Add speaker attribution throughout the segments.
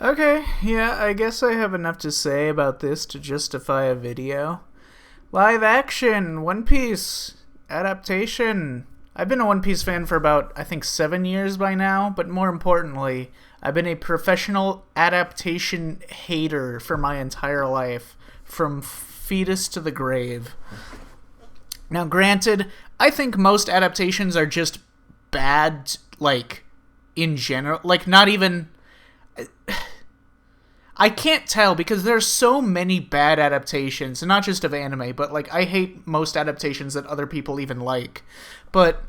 Speaker 1: Okay, yeah, I guess I have enough to say about this to justify a video. Live action, One Piece, adaptation. I've been a One Piece fan for about, I think, 7 years by now, but more importantly, I've been a professional adaptation hater for my entire life, from fetus to the grave. Now, granted, I think most adaptations are just bad, like, in general. Like, not even. I can't tell because there's so many bad adaptations, not just of anime, but like I hate most adaptations that other people even like. But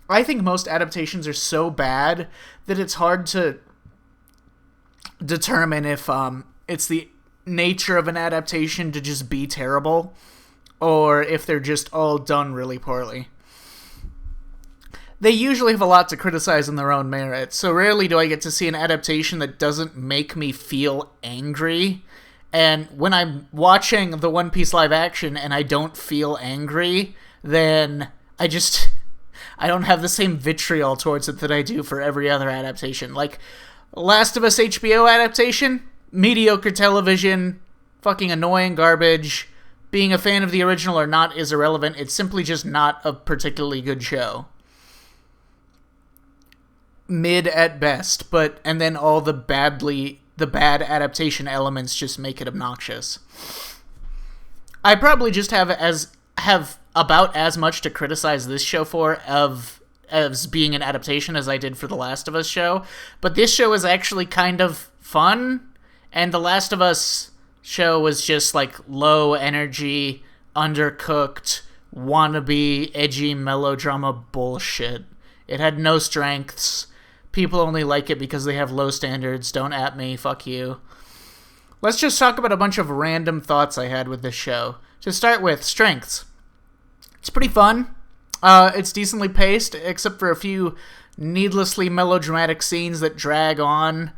Speaker 1: I think most adaptations are so bad that it's hard to determine if it's the nature of an adaptation to just be terrible or if they're just all done really poorly. They usually have a lot to criticize in their own merit, so rarely do I get to see an adaptation that doesn't make me feel angry. And when I'm watching the One Piece live action and I don't feel angry, then I don't have the same vitriol towards it that I do for every other adaptation. Like, Last of Us HBO adaptation, mediocre television, fucking annoying garbage. Being a fan of the original or not is irrelevant. It's simply just not a particularly good show. Mid at best, and then all the bad adaptation elements just make it obnoxious. I probably just have about as much to criticize this show for as being an adaptation as I did for the Last of Us show, but this show is actually kind of fun, and the Last of Us show was just like low energy, undercooked, wannabe, edgy melodrama bullshit. It had no strengths. People only like it because they have low standards. Don't at me. Fuck you. Let's just talk about a bunch of random thoughts I had with this show. To start with, strengths. It's pretty fun. It's decently paced, except for a few needlessly melodramatic scenes that drag on.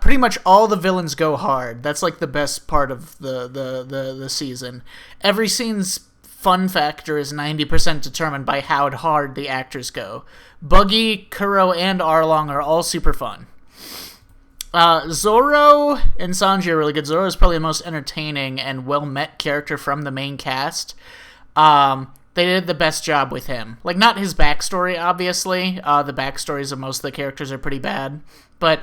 Speaker 1: Pretty much all the villains go hard. That's like the best part of the season. Every scene's fun factor is 90% determined by how hard the actors go. Buggy, Kuro, and Arlong are all super fun. Zoro and Sanji are really good. Zoro is probably the most entertaining and well-met character from the main cast. They did the best job with him. Like, not his backstory, obviously. The backstories of most of the characters are pretty bad. But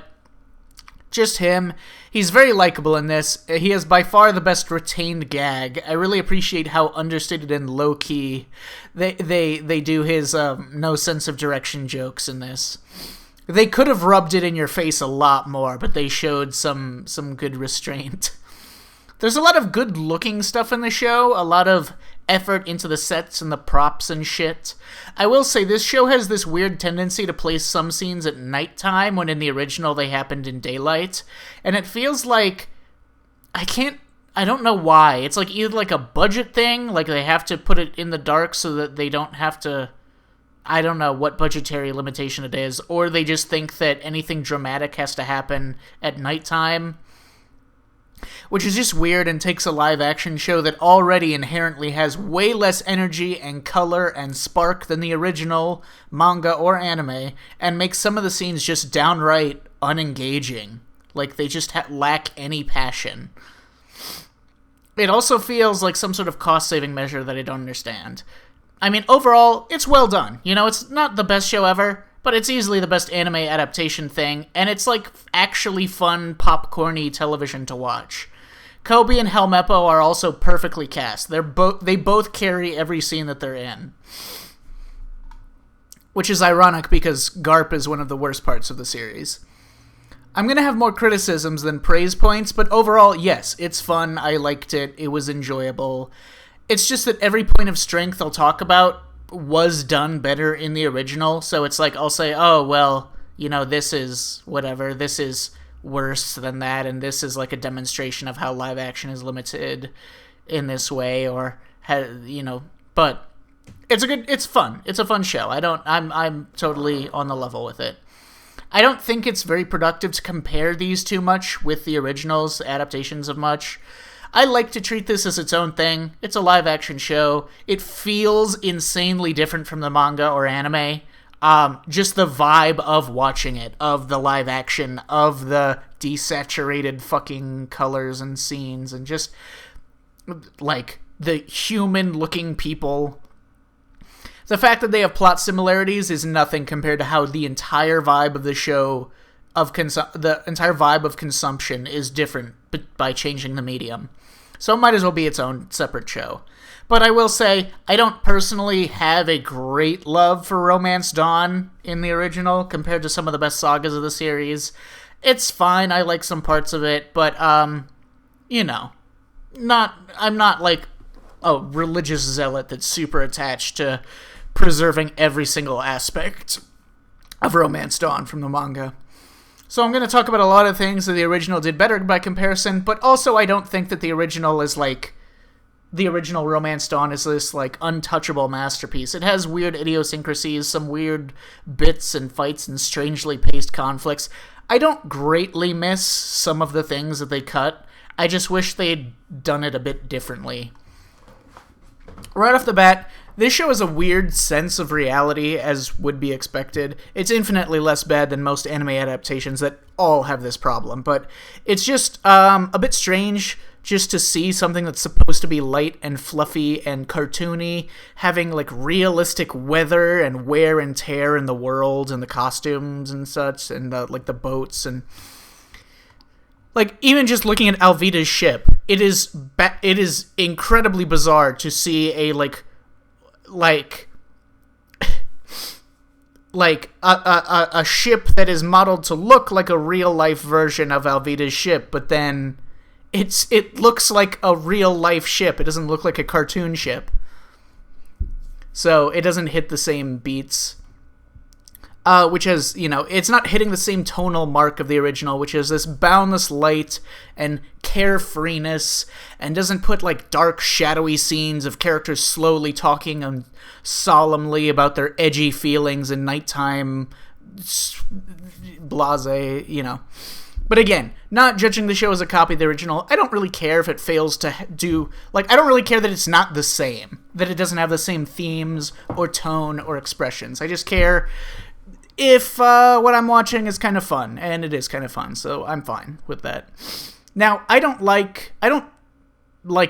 Speaker 1: just him. He's very likable in this. He has by far the best retained gag. I really appreciate how understated and low-key they do his no sense of direction jokes in this. They could have rubbed it in your face a lot more, but they showed some good restraint. There's a lot of good-looking stuff in the show, a lot of effort into the sets and the props and shit. I will say, this show has this weird tendency to place some scenes at nighttime when in the original they happened in daylight, and it feels like I don't know why. It's like either like a budget thing, like they have to put it in the dark so that they don't have to, I don't know what budgetary limitation it is, or they just think that anything dramatic has to happen at nighttime, which is just weird and takes a live-action show that already inherently has way less energy and color and spark than the original manga or anime, and makes some of the scenes just downright unengaging. Like, they just lack any passion. It also feels like some sort of cost-saving measure that I don't understand. I mean, overall, it's well done. You know, it's not the best show ever, but it's easily the best anime adaptation thing, and it's like actually fun, popcorny television to watch. Kobe and Helmeppo are also perfectly cast. They both carry every scene that they're in. Which is ironic because Garp is one of the worst parts of the series. I'm going to have more criticisms than praise points, but overall, yes, it's fun. I liked it. It was enjoyable. It's just that every point of strength I'll talk about was done better in the original, so it's like I'll say, oh, well, you know, this is whatever, this is worse than that, and this is like a demonstration of how live action is limited in this way, or, you know, but it's fun. It's a fun show. I'm totally on the level with it. I don't think it's very productive to compare these too much with the originals, adaptations of much. I like to treat this as its own thing. It's a live-action show. It feels insanely different from the manga or anime. Just the vibe of watching it, of the live action, of the desaturated fucking colors and scenes, and just like the human looking people. The fact that they have plot similarities is nothing compared to how the entire vibe of the show the entire vibe of consumption is different by changing the medium. So it might as well be its own separate show. But I will say, I don't personally have a great love for Romance Dawn in the original compared to some of the best sagas of the series. It's fine, I like some parts of it, but, you know, I'm not like a religious zealot that's super attached to preserving every single aspect of Romance Dawn from the manga. So I'm going to talk about a lot of things that the original did better by comparison, but also I don't think that the original Romance Dawn is this, like, untouchable masterpiece. It has weird idiosyncrasies, some weird bits and fights and strangely paced conflicts. I don't greatly miss some of the things that they cut. I just wish they'd done it a bit differently. Right off the bat, this show has a weird sense of reality, as would be expected. It's infinitely less bad than most anime adaptations that all have this problem, but it's just a bit strange just to see something that's supposed to be light and fluffy and cartoony, having, like, realistic weather and wear and tear in the world and the costumes and such, and, like, the boats and... Like, even just looking at Alvida's ship, it is incredibly bizarre to see a, like a ship that is modeled to look like a real-life version of Alvida's ship, but then it looks like a real-life ship. It doesn't look like a cartoon ship. So it doesn't hit the same beats. Which is, you know, it's not hitting the same tonal mark of the original, which is this boundless light and carefreeness, and doesn't put, like, dark, shadowy scenes of characters slowly talking solemnly about their edgy feelings and nighttime blase, you know. But again, not judging the show as a copy of the original, I don't really care if it fails to do... Like, I don't really care that it's not the same, that it doesn't have the same themes or tone or expressions. I just care if what I'm watching is kind of fun, and it is kind of fun, so I'm fine with that. Now, I don't like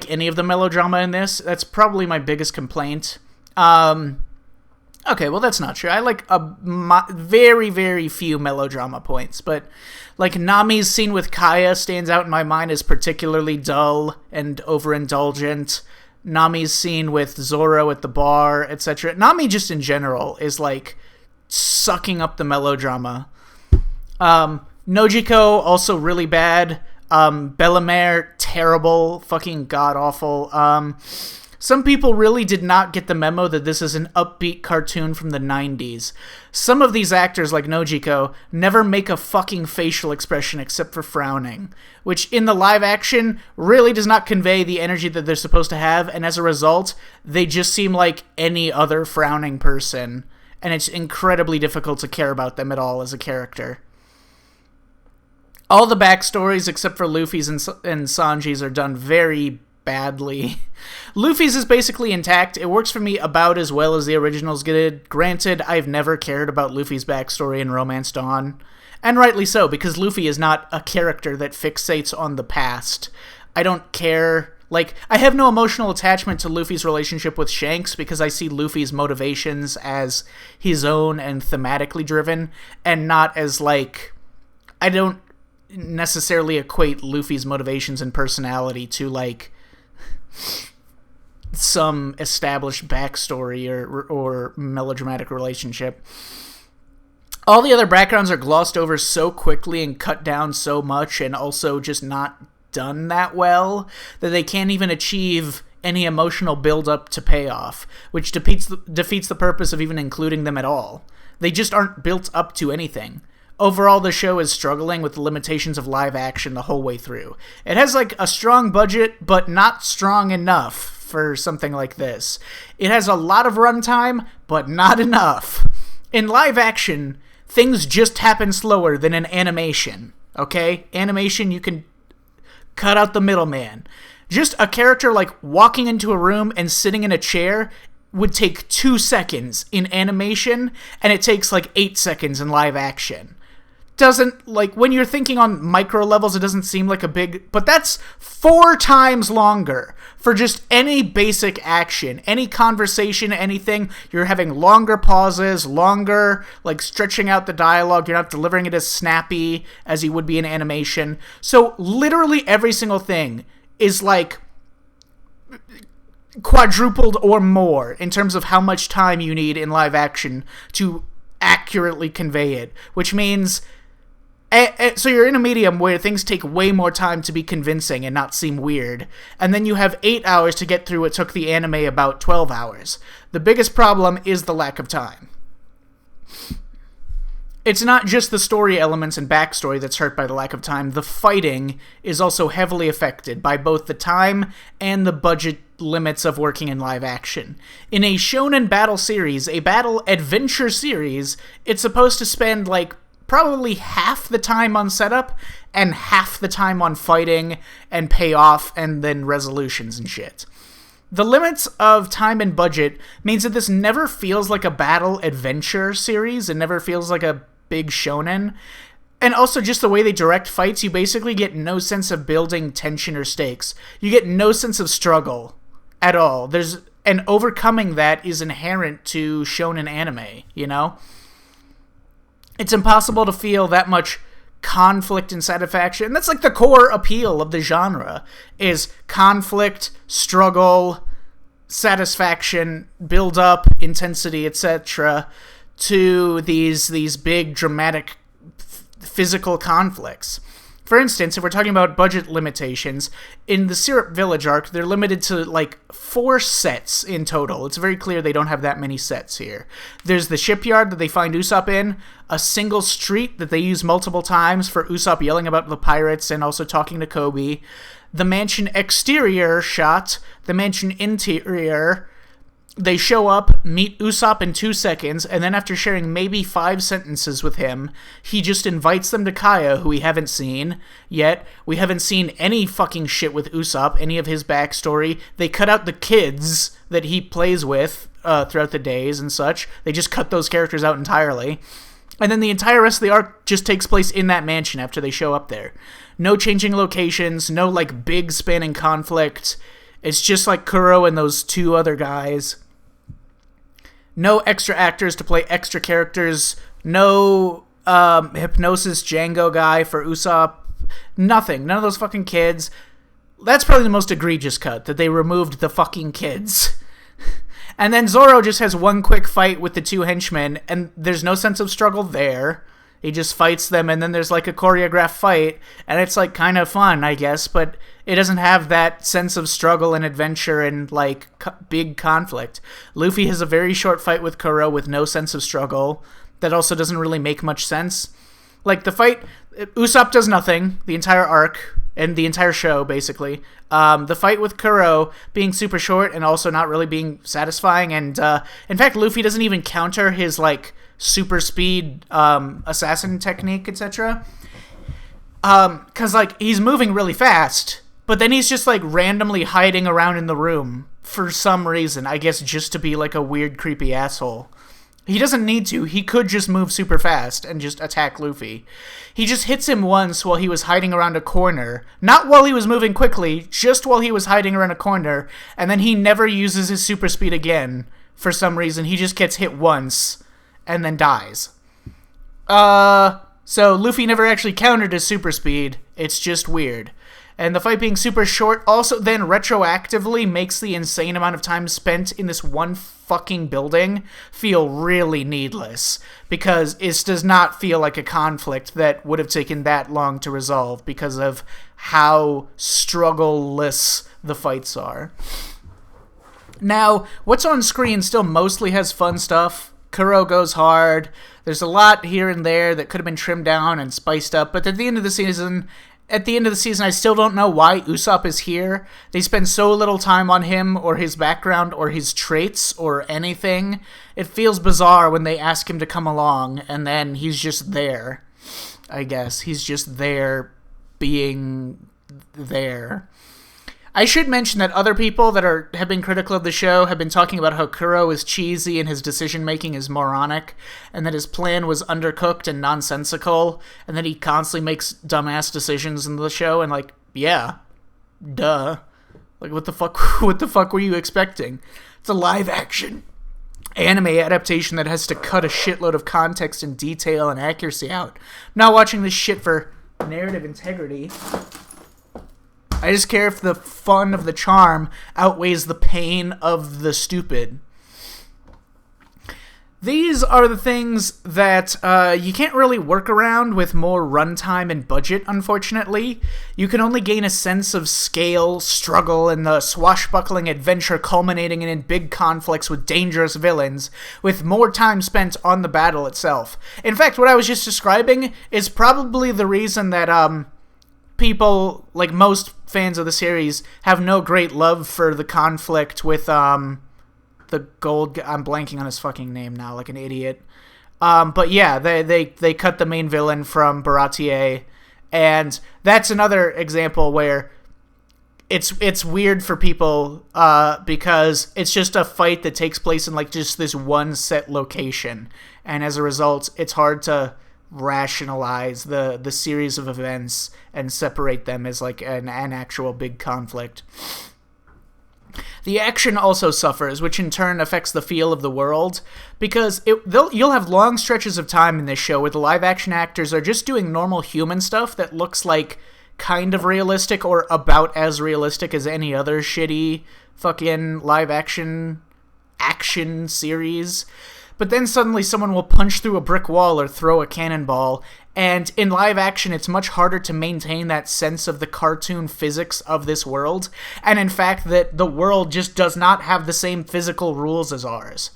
Speaker 1: any of the melodrama in this. That's probably my biggest complaint. Okay, well, that's not true. I like very, very few melodrama points, but, like, Nami's scene with Kaya stands out in my mind as particularly dull and overindulgent. Nami's scene with Zoro at the bar, etc. Nami, just in general, is, like, sucking up the melodrama. Nojiko, also really bad. Bellemare, terrible, fucking god-awful. Some people really did not get the memo that this is an upbeat cartoon from the 90s. Some of these actors, like Nojiko, never make a fucking facial expression except for frowning, which in the live action really does not convey the energy that they're supposed to have, and as a result, they just seem like any other frowning person, and it's incredibly difficult to care about them at all as a character. All the backstories, except for Luffy's and Sanji's, are done very badly. Luffy's is basically intact. It works for me about as well as the originals did. Granted, I've never cared about Luffy's backstory in Romance Dawn, and rightly so, because Luffy is not a character that fixates on the past. I don't care. Like, I have no emotional attachment to Luffy's relationship with Shanks because I see Luffy's motivations as his own and thematically driven, and not as, like, I don't necessarily equate Luffy's motivations and personality to, like, some established backstory or melodramatic relationship. All the other backgrounds are glossed over so quickly and cut down so much, and also just not done that well, that they can't even achieve any emotional build-up to payoff, which defeats the purpose of even including them at all. They just aren't built up to anything. Overall, the show is struggling with the limitations of live action the whole way through. It has, like, a strong budget, but not strong enough for something like this. It has a lot of runtime, but not enough. In live action, things just happen slower than in animation, okay? Animation, you can cut out the middleman. Just a character, like, walking into a room and sitting in a chair would take 2 seconds in animation, and it takes, like, 8 seconds in live action. doesn't, like, when you're thinking on micro levels, it doesn't seem like a big, but that's 4 times longer for just any basic action, any conversation, anything. You're having longer pauses, longer, like, stretching out the dialogue. You're not delivering it as snappy as you would be in animation. So literally every single thing is, like, quadrupled or more in terms of how much time you need in live action to accurately convey it, which means so you're in a medium where things take way more time to be convincing and not seem weird, and then you have 8 hours to get through what took the anime about 12 hours. The biggest problem is the lack of time. It's not just the story elements and backstory that's hurt by the lack of time. The fighting is also heavily affected by both the time and the budget limits of working in live action. In a shonen battle series, a battle adventure series, it's supposed to spend, like, probably half the time on setup and half the time on fighting and payoff and then resolutions and shit. The limits of time and budget means that this never feels like a battle adventure series. It never feels like a big shonen. And also just the way they direct fights, you basically get no sense of building tension or stakes. You get no sense of struggle at all. And overcoming that is inherent to shonen anime, you know? It's impossible to feel that much conflict and satisfaction. That's like the core appeal of the genre, is conflict, struggle, satisfaction, build up, intensity, etc., to these big dramatic physical conflicts. For instance, if we're talking about budget limitations, in the Syrup Village arc, they're limited to, like, 4 sets in total. It's very clear they don't have that many sets here. There's the shipyard that they find Usopp in, a single street that they use multiple times for Usopp yelling about the pirates and also talking to Koby, the mansion exterior shot, the mansion interior. They show up, meet Usopp in 2 seconds, and then after sharing maybe 5 sentences with him, he just invites them to Kaya, who we haven't seen yet. We haven't seen any fucking shit with Usopp, any of his backstory. They cut out the kids that he plays with throughout the days and such. They just cut those characters out entirely. And then the entire rest of the arc just takes place in that mansion after they show up there. No changing locations, no, like, big spanning conflict. It's just like Kuro and those 2 other guys. No extra actors to play extra characters. No Hypnosis Django guy for Usopp. Nothing. None of those fucking kids. That's probably the most egregious cut, that they removed the fucking kids. And then Zoro just has one quick fight with the 2 henchmen, and there's no sense of struggle there. He just fights them, and then there's, like, a choreographed fight, and it's, like, kind of fun, I guess, but it doesn't have that sense of struggle and adventure and, like, big conflict. Luffy has a very short fight with Kuro with no sense of struggle. That also doesn't really make much sense. Like, the fight, Usopp does nothing, the entire arc, and the entire show, basically. The fight with Kuro being super short and also not really being satisfying, and, in fact, Luffy doesn't even counter his, like, super speed assassin technique, etc. Because, like, he's moving really fast, but then he's just, like, randomly hiding around in the room for some reason. I guess just to be, like, a weird, creepy asshole. He doesn't need to. He could just move super fast and just attack Luffy. He just hits him once while he was hiding around a corner. Not while he was moving quickly, just while he was hiding around a corner, and then he never uses his super speed again for some reason. He just gets hit once and then dies. So Luffy never actually countered his super speed. It's just weird. And the fight being super short also then retroactively makes the insane amount of time spent in this one fucking building feel really needless, because it does not feel like a conflict that would have taken that long to resolve because of how struggleless the fights are. Now, what's on screen still mostly has fun stuff. Kuro goes hard. There's a lot here and there that could have been trimmed down and spiced up, but at the end of the season, I still don't know why Usopp is here. They spend so little time on him or his background or his traits or anything. It feels bizarre when they ask him to come along, and then he's just there. I guess. He's just there being there. I should mention that other people that have been critical of the show have been talking about how Kuro is cheesy and his decision-making is moronic, and that his plan was undercooked and nonsensical, and that he constantly makes dumbass decisions in the show, and like, yeah, duh. Like, what the fuck were you expecting? It's a live-action anime adaptation that has to cut a shitload of context and detail and accuracy out. I'm not watching this shit for narrative integrity. I just care if the fun of the charm outweighs the pain of the stupid. These are the things that you can't really work around with more runtime and budget, unfortunately. You can only gain a sense of scale, struggle, and the swashbuckling adventure culminating in big conflicts with dangerous villains, with more time spent on the battle itself. In fact, what I was just describing is probably the reason that people, like most fans of the series, have no great love for the conflict with the gold... I'm blanking on his fucking name now, like an idiot. But yeah, they cut the main villain from Baratier, and that's another example where it's weird for people because it's just a fight that takes place in like just this one set location, and as a result, it's hard to rationalize the series of events and separate them as like an actual big conflict. The action also suffers, which in turn affects the feel of the world, because you'll have long stretches of time in this show where the live-action actors are just doing normal human stuff that looks like kind of realistic or about as realistic as any other shitty fucking live-action series. But then suddenly someone will punch through a brick wall or throw a cannonball, and in live action it's much harder to maintain that sense of the cartoon physics of this world, and in fact that the world just does not have the same physical rules as ours.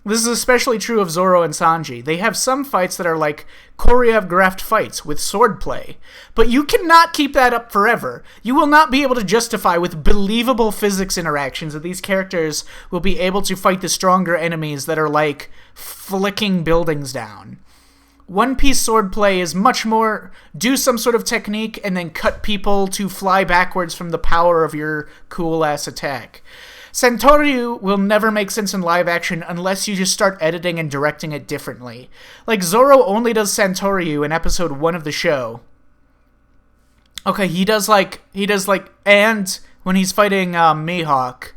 Speaker 1: This is especially true of Zoro and Sanji. They have some fights that are like choreographed fights with swordplay, but you cannot keep that up forever. You will not be able to justify with believable physics interactions that these characters will be able to fight the stronger enemies that are like flicking buildings down. One Piece swordplay is much more do some sort of technique and then cut people to fly backwards from the power of your cool-ass attack. Santoryu will never make sense in live action unless you just start editing and directing it differently. Like, Zoro only does Santoryu in episode 1 of the show. Okay, he does and when he's fighting Mihawk,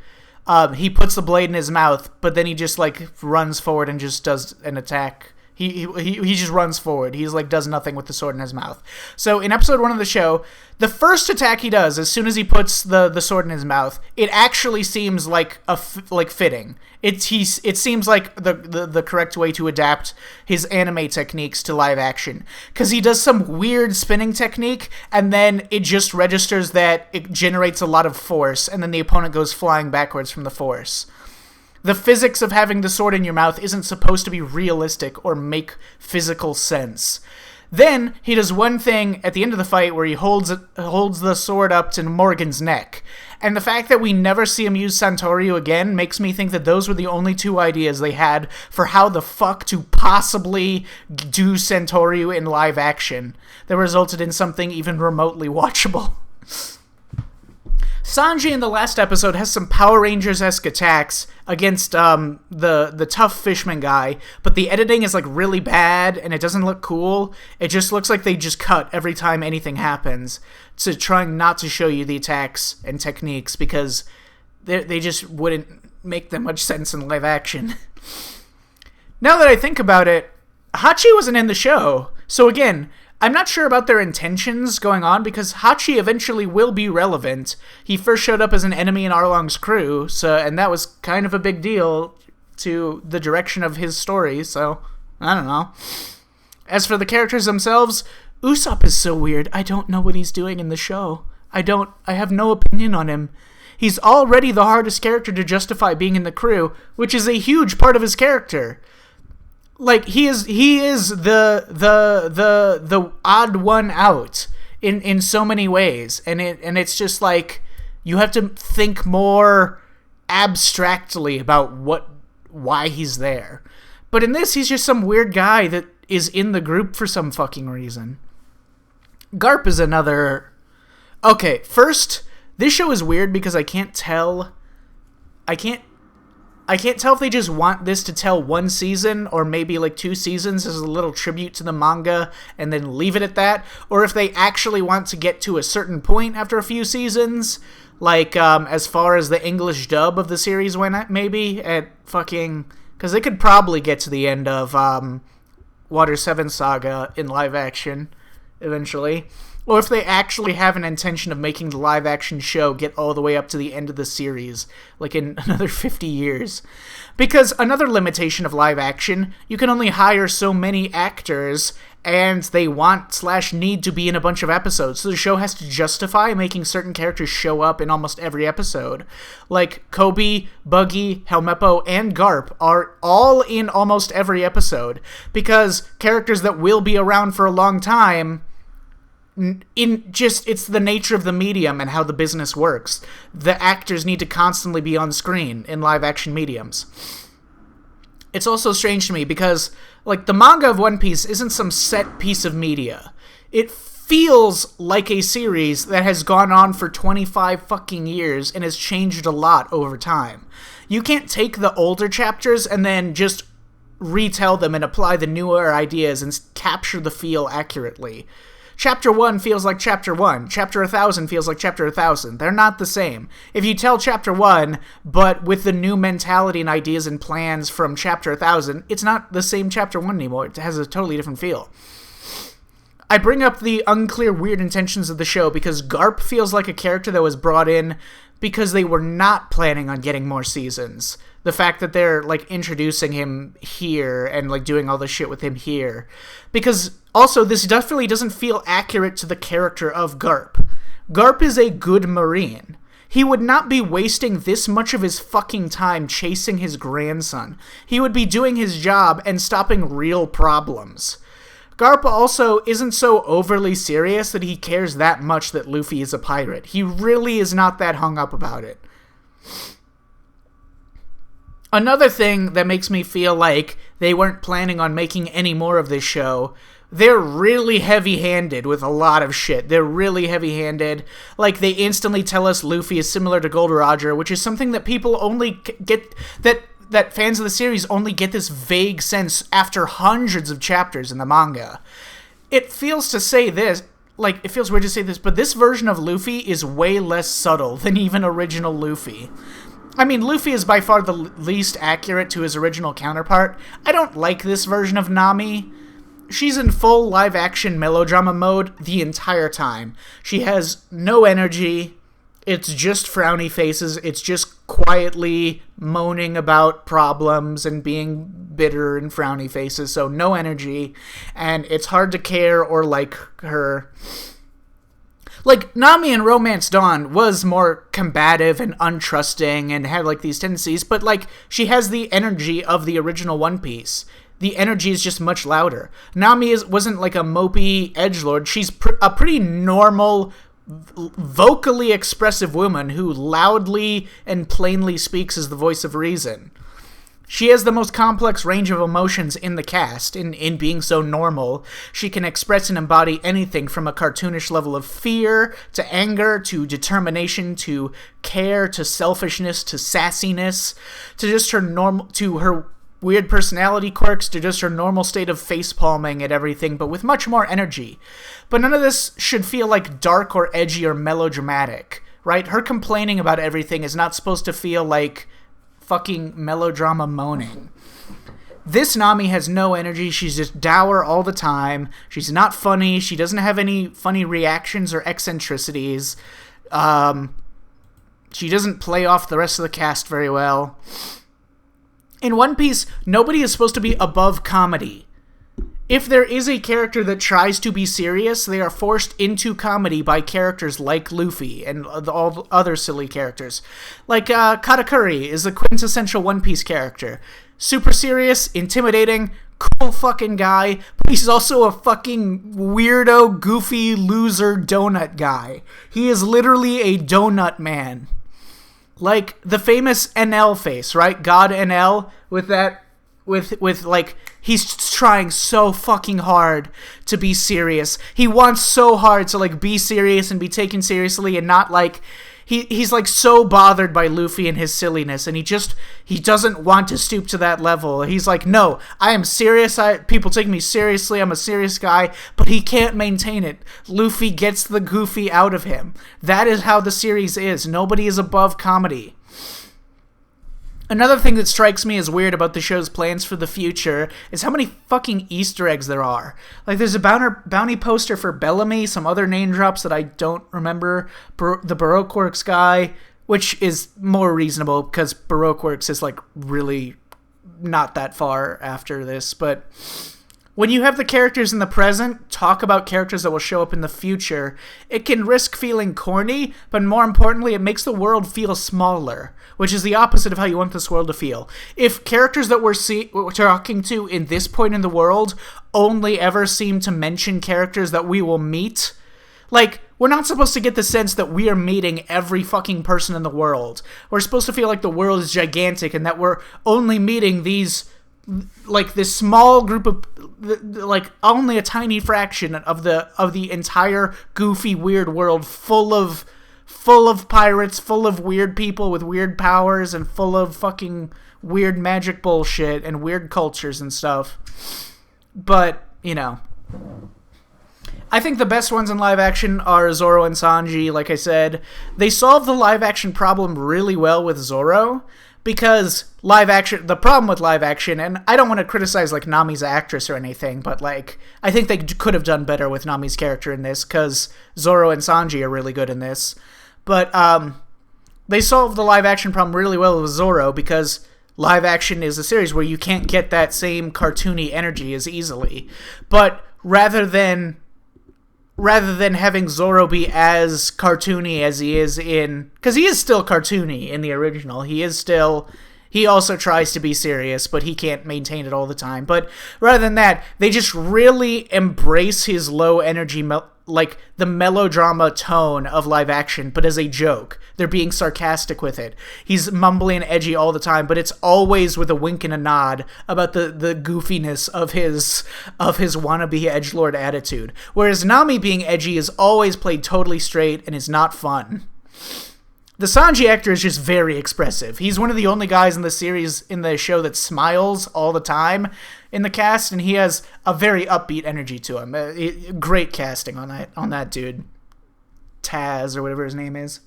Speaker 1: he puts the blade in his mouth, but then he just, like, runs forward and just does an attack. He just runs forward. He's like does nothing with the sword in his mouth. So in episode 1 of the show, the first attack he does as soon as he puts the sword in his mouth, it actually seems like fitting. It seems like the correct way to adapt his anime techniques to live action, because he does some weird spinning technique and then it just registers that it generates a lot of force and then the opponent goes flying backwards from the force. The physics of having the sword in your mouth isn't supposed to be realistic or make physical sense. Then, he does one thing at the end of the fight where he holds the sword up to Morgan's neck. And the fact that we never see him use Santoryu again makes me think that those were the only two ideas they had for how the fuck to possibly do Santoryu in live action that resulted in something even remotely watchable. Sanji in the last episode has some Power Rangers-esque attacks against the tough fishman guy, but the editing is like really bad and it doesn't look cool. It just looks like they just cut every time anything happens to trying not to show you the attacks and techniques because they just wouldn't make that much sense in live action. Now that I think about it, Hachi wasn't in the show, so again, I'm not sure about their intentions going on because Hachi eventually will be relevant. He first showed up as an enemy in Arlong's crew, and that was kind of a big deal to the direction of his story, so I don't know. As for the characters themselves, Usopp is so weird. I don't know what he's doing in the show. I have no opinion on him. He's already the hardest character to justify being in the crew, which is a huge part of his character. Like, he is the odd one out in so many ways, and it's just like you have to think more abstractly about why he's there. But in this, he's just some weird guy that is in the group for some fucking reason. Garp is another. Okay, first, This show is weird because I can't tell if they just want this to tell one season or maybe like 2 seasons as a little tribute to the manga and then leave it at that, or if they actually want to get to a certain point after a few seasons, like as far as the English dub of the series went at, maybe at fucking, because they could probably get to the end of Water 7 Saga in live action eventually. Or if they actually have an intention of making the live-action show get all the way up to the end of the series, like in another 50 years. Because another limitation of live-action, you can only hire so many actors, and they want/need to be in a bunch of episodes, so the show has to justify making certain characters show up in almost every episode. Like, Koby, Buggy, Helmeppo, and Garp are all in almost every episode, because characters that will be around for a long time... it's the nature of the medium and how the business works. The actors need to constantly be on screen in live-action mediums. It's also strange to me because, like, the manga of One Piece isn't some set piece of media. It feels like a series that has gone on for 25 fucking years and has changed a lot over time. You can't take the older chapters and then just retell them and apply the newer ideas and capture the feel accurately. Chapter 1 feels like Chapter 1. Chapter 1000 feels like Chapter 1000. They're not the same. If you tell Chapter 1, but with the new mentality and ideas and plans from Chapter 1000, it's not the same Chapter 1 anymore. It has a totally different feel. I bring up the unclear, weird intentions of the show because Garp feels like a character that was brought in because they were not planning on getting more seasons. The fact that they're, like, introducing him here and, like, doing all this shit with him here. Because, also, this definitely doesn't feel accurate to the character of Garp. Garp is a good Marine. He would not be wasting this much of his fucking time chasing his grandson. He would be doing his job and stopping real problems. Garp also isn't so overly serious that he cares that much that Luffy is a pirate. He really is not that hung up about it. Another thing that makes me feel like they weren't planning on making any more of this show, they're really heavy-handed with a lot of shit. They're really heavy-handed. Like, they instantly tell us Luffy is similar to Gold Roger, which is something that people only get... that fans of the series only get this vague sense after hundreds of chapters in the manga. It feels to say this... Like, it feels weird to say this, but this version of Luffy is way less subtle than even original Luffy. I mean, Luffy is by far the least accurate to his original counterpart. I don't like this version of Nami. She's in full live-action melodrama mode the entire time. She has no energy. It's just frowny faces. It's just quietly moaning about problems and being bitter and frowny faces, so no energy. And it's hard to care or like her. Like, Nami in Romance Dawn was more combative and untrusting and had, like, these tendencies, but, like, she has the energy of the original One Piece. The energy is just much louder. Nami wasn't, like, a mopey edgelord. She's a pretty normal, vocally expressive woman who loudly and plainly speaks as the voice of reason. She has the most complex range of emotions in the cast. In being so normal, she can express and embody anything from a cartoonish level of fear, to anger, to determination, to care, to selfishness, to sassiness, to just her weird personality quirks, to just her normal state of face-palming at everything, but with much more energy. But none of this should feel like dark or edgy or melodramatic, right? Her complaining about everything is not supposed to feel like fucking melodrama moaning. This Nami has no energy. She's just dour all the time. She's not funny. She doesn't have any funny reactions or eccentricities. She doesn't play off the rest of the cast very well. In One Piece, nobody is supposed to be above comedy. If there is a character that tries to be serious, they are forced into comedy by characters like Luffy and all the other silly characters. Like, Katakuri is a quintessential One Piece character. Super serious, intimidating, cool fucking guy, but he's also a fucking weirdo, goofy, loser donut guy. He is literally a donut man. Like the famous NL face, right? God NL with that with like he's trying so fucking hard to be serious. He wants so hard to like be serious and be taken seriously and not like he's like so bothered by Luffy and his silliness, and he doesn't want to stoop to that level. He's like, no, I am serious. People take me seriously. I'm a serious guy, but he can't maintain it. Luffy gets the goofy out of him. That is how the series is. Nobody is above comedy. Another thing that strikes me as weird about the show's plans for the future is how many fucking Easter eggs there are. Like, there's a bounty poster for Bellamy, some other name drops that I don't remember, the Baroque Works guy, which is more reasonable because Baroque Works is, like, really not that far after this, but when you have the characters in the present talk about characters that will show up in the future, it can risk feeling corny, but more importantly, it makes the world feel smaller, which is the opposite of how you want this world to feel. If characters that we're talking to in this point in the world only ever seem to mention characters that we will meet, like, we're not supposed to get the sense that we are meeting every fucking person in the world. We're supposed to feel like the world is gigantic and that we're only meeting these, like, this small group of, like, only a tiny fraction of the entire goofy weird world full of pirates, full of weird people with weird powers, and full of fucking weird magic bullshit and weird cultures and stuff. But, you know, I think the best ones in live action are Zoro and Sanji. Like I said, they solve the live action problem really well with Zoro, because the problem with live action, and I don't want to criticize, like, Nami's actress or anything, but, like, I think they could have done better with Nami's character in this, because Zoro and Sanji are really good in this. But they solved the live action problem really well with Zoro, because live action is a series where you can't get that same cartoony energy as easily. But rather than having Zoro be as cartoony as he is in, because he is still cartoony in the original, he also tries to be serious, but he can't maintain it all the time. But rather than that, they just really embrace his low energy, like the melodrama tone of live action, but as a joke. They're being sarcastic with it. He's mumbling and edgy all the time, but it's always with a wink and a nod about the goofiness of his wannabe edgelord attitude. Whereas Nami being edgy is always played totally straight and is not fun. The Sanji actor is just very expressive. He's one of the only guys in the series, in the show, that smiles all the time in the cast, and he has a very upbeat energy to him. Great casting on that dude. Taz, or whatever his name is.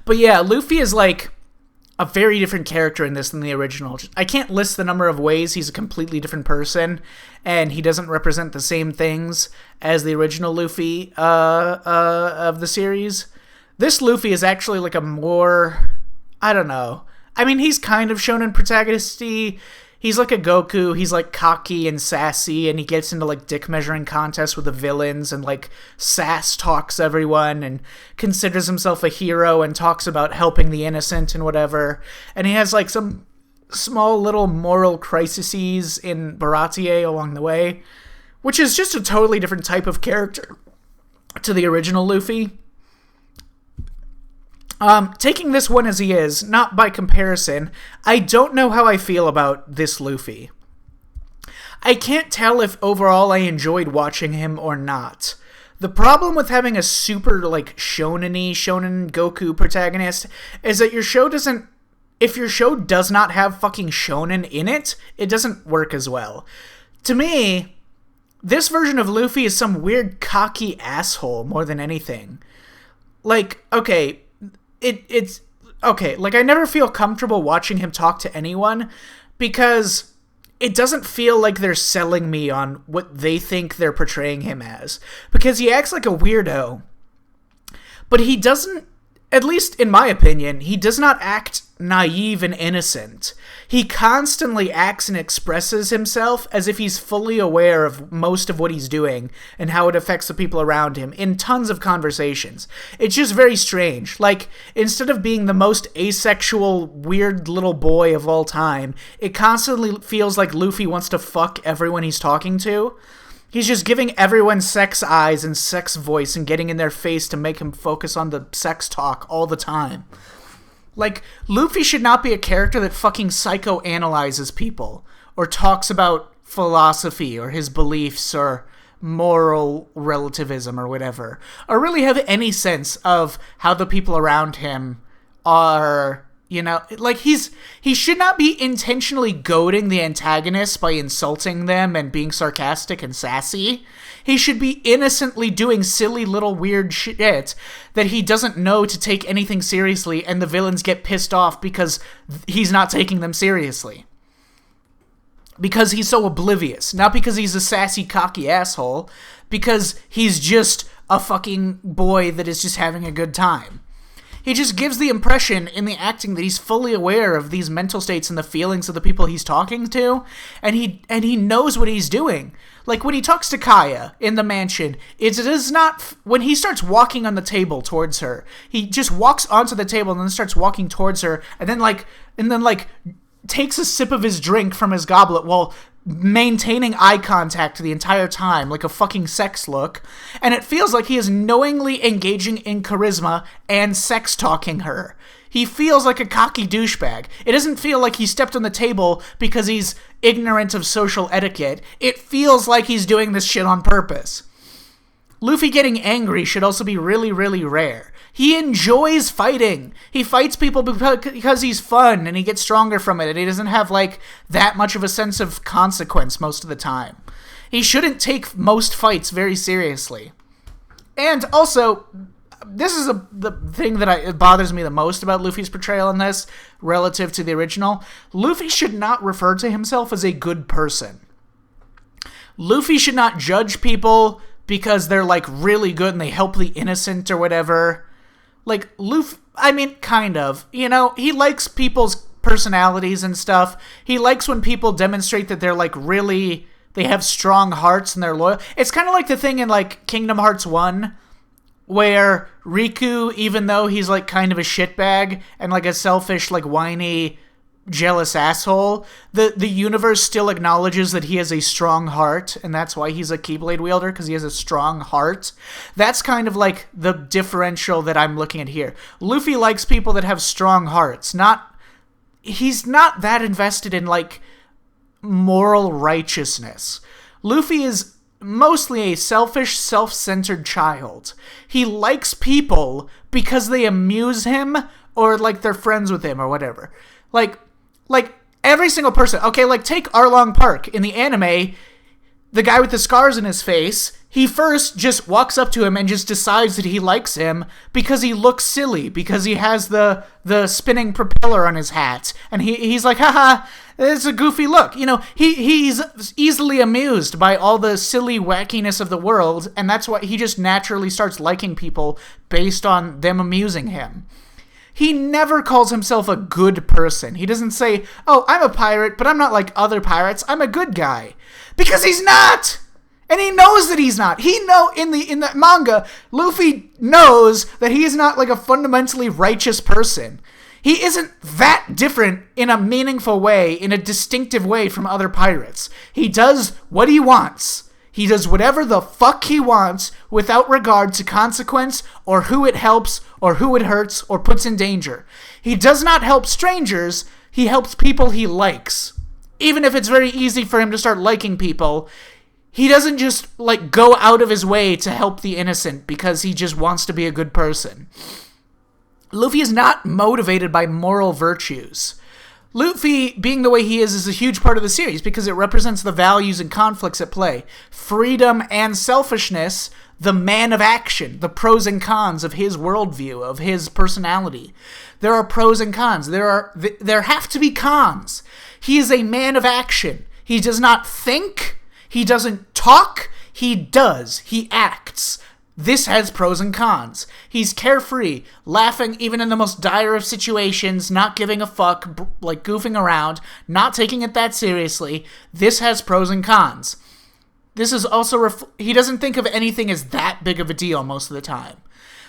Speaker 1: But yeah, Luffy is like a very different character in this than the original. I can't list the number of ways he's a completely different person, and he doesn't represent the same things as the original Luffy of the series. This Luffy is actually like a more, I don't know. I mean, he's kind of shonen protagonist-y. He's like a Goku. He's like cocky and sassy, and he gets into like dick measuring contests with the villains and like sass talks everyone and considers himself a hero and talks about helping the innocent and whatever. And he has like some small little moral crises in Baratie along the way, which is just a totally different type of character to the original Luffy. Taking this one as he is, not by comparison, I don't know how I feel about this Luffy. I can't tell if overall I enjoyed watching him or not. The problem with having a super, like, shonen Goku protagonist is that if your show does not have fucking shonen in it, it doesn't work as well. To me, this version of Luffy is some weird cocky asshole more than anything. Like, okay, it's okay, like, I never feel comfortable watching him talk to anyone because it doesn't feel like they're selling me on what they think they're portraying him as. Because he acts like a weirdo, but he doesn't, at least in my opinion, he does not act naive and innocent. He constantly acts and expresses himself as if he's fully aware of most of what he's doing and how it affects the people around him in tons of conversations. It's just very strange. Like, instead of being the most asexual, weird little boy of all time, it constantly feels like Luffy wants to fuck everyone he's talking to. He's just giving everyone sex eyes and sex voice and getting in their face to make him focus on the sex talk all the time. Like, Luffy should not be a character that fucking psychoanalyzes people, or talks about philosophy, or his beliefs, or moral relativism, or whatever, or really have any sense of how the people around him are, you know, like, he should not be intentionally goading the antagonists by insulting them and being sarcastic and sassy. He should be innocently doing silly little weird shit that he doesn't know to take anything seriously, and the villains get pissed off because he's not taking them seriously. Because he's so oblivious. Not because he's a sassy, cocky asshole. Because he's just a fucking boy that is just having a good time. He just gives the impression in the acting that he's fully aware of these mental states and the feelings of the people he's talking to, and he knows what he's doing. Like, when he talks to Kaya in the mansion, it is not... When he starts walking on the table towards her, he just walks onto the table and then starts walking towards her, and then takes a sip of his drink from his goblet while maintaining eye contact the entire time, like a fucking sex look, and it feels like he is knowingly engaging in charisma and sex talking her. He feels like a cocky douchebag. It doesn't feel like he stepped on the table because he's ignorant of social etiquette. It feels like he's doing this shit on purpose. Luffy getting angry should also be really, really rare. He enjoys fighting. He fights people because he's fun, and he gets stronger from it, and he doesn't have, like, that much of a sense of consequence most of the time. He shouldn't take most fights very seriously. And also, this is the thing that it bothers me the most about Luffy's portrayal in this, relative to the original. Luffy should not refer to himself as a good person. Luffy should not judge people because they're, like, really good and they help the innocent or whatever. Like, Luffy, I mean, kind of. You know, he likes people's personalities and stuff. He likes when people demonstrate that they're, like, really... They have strong hearts and they're loyal. It's kind of like the thing in, like, Kingdom Hearts 1, where Riku, even though he's, like, kind of a shitbag and, like, a selfish, like, whiny, jealous asshole, the universe still acknowledges that he has a strong heart, and that's why he's a Keyblade wielder, because he has a strong heart. That's kind of like the differential that I'm looking at here. Luffy likes people that have strong hearts. He's not that invested in, like, moral righteousness. Luffy is mostly a selfish, self-centered child. He likes people because they amuse him, or, like, they're friends with him, or whatever. Like, every single person... Okay, like, take Arlong Park. In the anime, the guy with the scars in his face, he first just walks up to him and just decides that he likes him because he looks silly, because he has the spinning propeller on his hat. And he's like, haha, it's a goofy look. You know, he's easily amused by all the silly wackiness of the world, and that's why he just naturally starts liking people based on them amusing him. He never calls himself a good person. He doesn't say, oh, I'm a pirate, but I'm not like other pirates. I'm a good guy. Because he's not! And he knows that he's not. In the manga, Luffy knows that he is not like a fundamentally righteous person. He isn't that different in a meaningful way, in a distinctive way from other pirates. He does what he wants. He does whatever the fuck he wants without regard to consequence or who it helps or who it hurts or puts in danger. He does not help strangers. He helps people he likes. Even if it's very easy for him to start liking people, he doesn't just, like, go out of his way to help the innocent because he just wants to be a good person. Luffy is not motivated by moral virtues. Luffy, being the way he is a huge part of the series because it represents the values and conflicts at play. Freedom and selfishness, the man of action, the pros and cons of his worldview, of his personality. There are pros and cons. There have to be cons. He is a man of action. He does not think. He doesn't talk. He does. He acts. This has pros and cons. He's carefree, laughing even in the most dire of situations, not giving a fuck, like goofing around, not taking it that seriously. This has pros and cons. This is also, he doesn't think of anything as that big of a deal most of the time.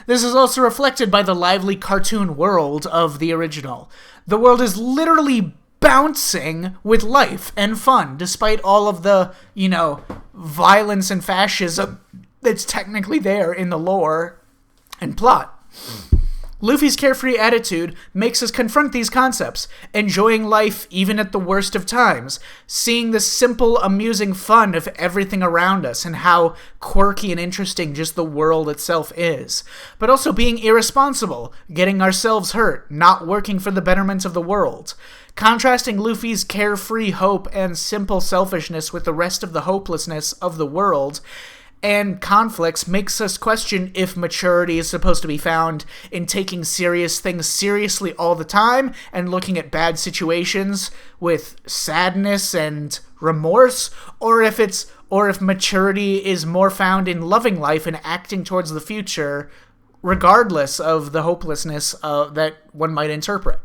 Speaker 1: This is also reflected by the lively cartoon world of the original. The world is literally bouncing with life and fun, despite all of the, you know, violence and fascism that's technically there in the lore and plot. Luffy's carefree attitude makes us confront these concepts, enjoying life even at the worst of times, seeing the simple, amusing fun of everything around us and how quirky and interesting just the world itself is, but also being irresponsible, getting ourselves hurt, not working for the betterment of the world. Contrasting Luffy's carefree hope and simple selfishness with the rest of the hopelessness of the world and conflicts makes us question if maturity is supposed to be found in taking serious things seriously all the time and looking at bad situations with sadness and remorse, or if maturity is more found in loving life and acting towards the future regardless of the hopelessness that one might interpret.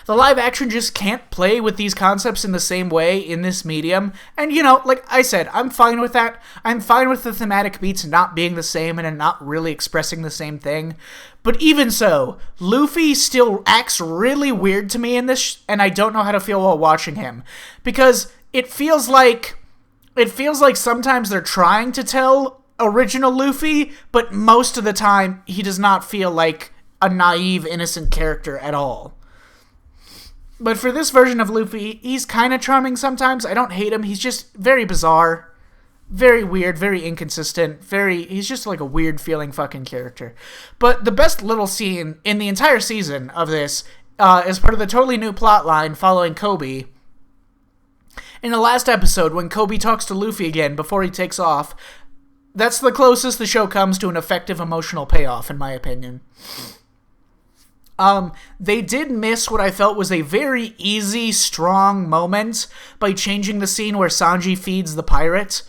Speaker 1: The live action just can't play with these concepts in the same way in this medium. And, like I said, I'm fine with that. I'm fine with the thematic beats not being the same and not really expressing the same thing. But even so, Luffy still acts really weird to me in this, and I don't know how to feel while watching him. Because it feels like sometimes they're trying to tell original Luffy, but most of the time he does not feel like a naive, innocent character at all. But for this version of Luffy, he's kind of charming sometimes. I don't hate him. He's just very bizarre, very weird, very inconsistent, he's just like a weird feeling fucking character. But the best little scene in the entire season of this is part of the totally new plot line following Koby. In the last episode, when Koby talks to Luffy again before he takes off, that's the closest the show comes to an effective emotional payoff, in my opinion. They did miss what I felt was a very easy, strong moment by changing the scene where Sanji feeds the pirate.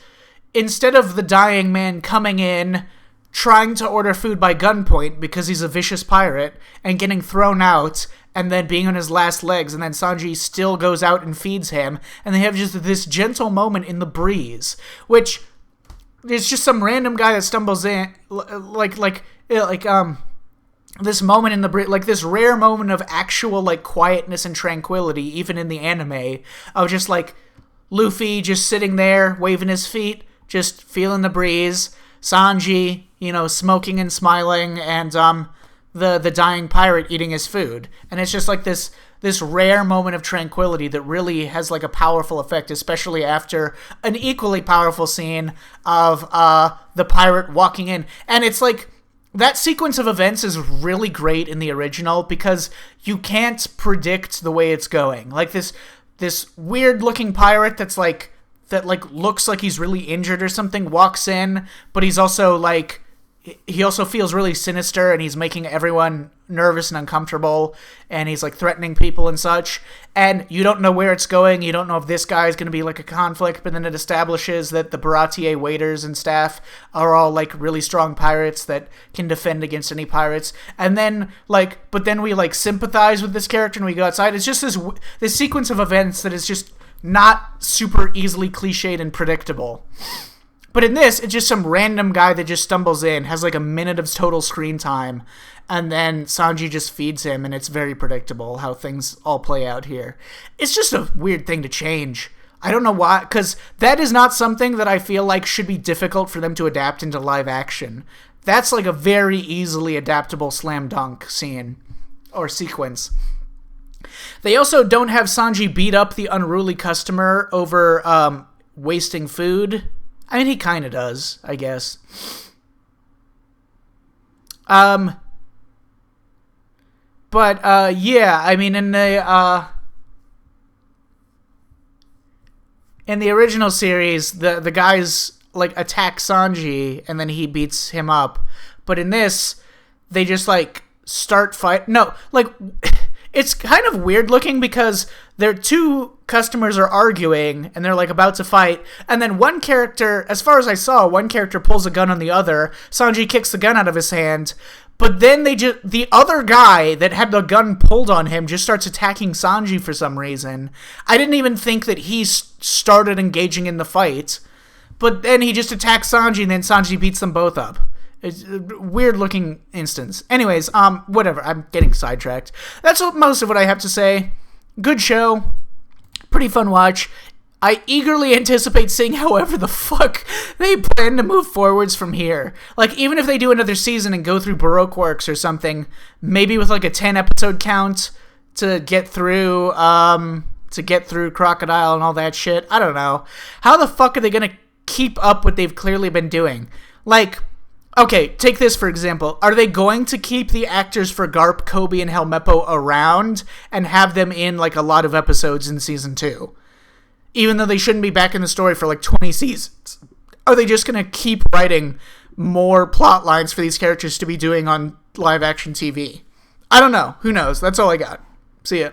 Speaker 1: Instead of the dying man coming in, trying to order food by gunpoint because he's a vicious pirate, and getting thrown out, and then being on his last legs, and then Sanji still goes out and feeds him, and they have just this gentle moment in the breeze, which is just some random guy that stumbles in, this moment in the breeze, like this rare moment of actual, like, quietness and tranquility, even in the anime, of just, like, Luffy just sitting there, waving his feet, just feeling the breeze, Sanji, smoking and smiling, and, the dying pirate eating his food. And it's just like this rare moment of tranquility that really has, like, a powerful effect, especially after an equally powerful scene of, the pirate walking in. And it's like, that sequence of events is really great in the original because you can't predict the way it's going. Like, this weird-looking pirate that looks like he's really injured or something walks in, but he's also, like, he also feels really sinister, and he's making everyone nervous and uncomfortable, and he's, like, threatening people and such, and you don't know where it's going. You don't know if this guy is going to be, like, a conflict, but then it establishes that the Baratier waiters and staff are all, like, really strong pirates that can defend against any pirates, and then, like, but then we, like, sympathize with this character and we go outside. It's just this sequence of events that is just not super easily cliched and predictable. But in this, it's just some random guy that just stumbles in, has like a minute of total screen time, and then Sanji just feeds him, and it's very predictable how things all play out here. It's just a weird thing to change. I don't know why, because that is not something that I feel like should be difficult for them to adapt into live action. That's like a very easily adaptable slam dunk scene, or sequence. They also don't have Sanji beat up the unruly customer over wasting food. I mean, he kind of does, I guess. Yeah, I mean, in the original series, the guys, like, attack Sanji, and then he beats him up. But in this, they just, like, start fight. No, like, it's kind of weird looking because their two customers are arguing and they're like about to fight, and then one character, as far as I saw, one character pulls a gun on the other. Sanji kicks the gun out of his hand, but then the other guy that had the gun pulled on him just starts attacking Sanji for some reason. I didn't even think that he started engaging in the fight, but then he just attacks Sanji and then Sanji beats them both up. It's a weird looking instance. Anyways, whatever. I'm getting sidetracked. That's most of what I have to say. Good show. Pretty fun watch. I eagerly anticipate seeing however the fuck they plan to move forwards from here. Like, even if they do another season and go through Baroque Works or something, maybe with like a 10 episode count to get through Crocodile and all that shit. I don't know. How the fuck are they gonna keep up what they've clearly been doing? Like, okay, take this for example. Are they going to keep the actors for Garp, Kobe, and Helmeppo around and have them in like a lot of episodes in season 2? Even though they shouldn't be back in the story for like 20 seasons. Are they just going to keep writing more plot lines for these characters to be doing on live action TV? I don't know. Who knows? That's all I got. See ya.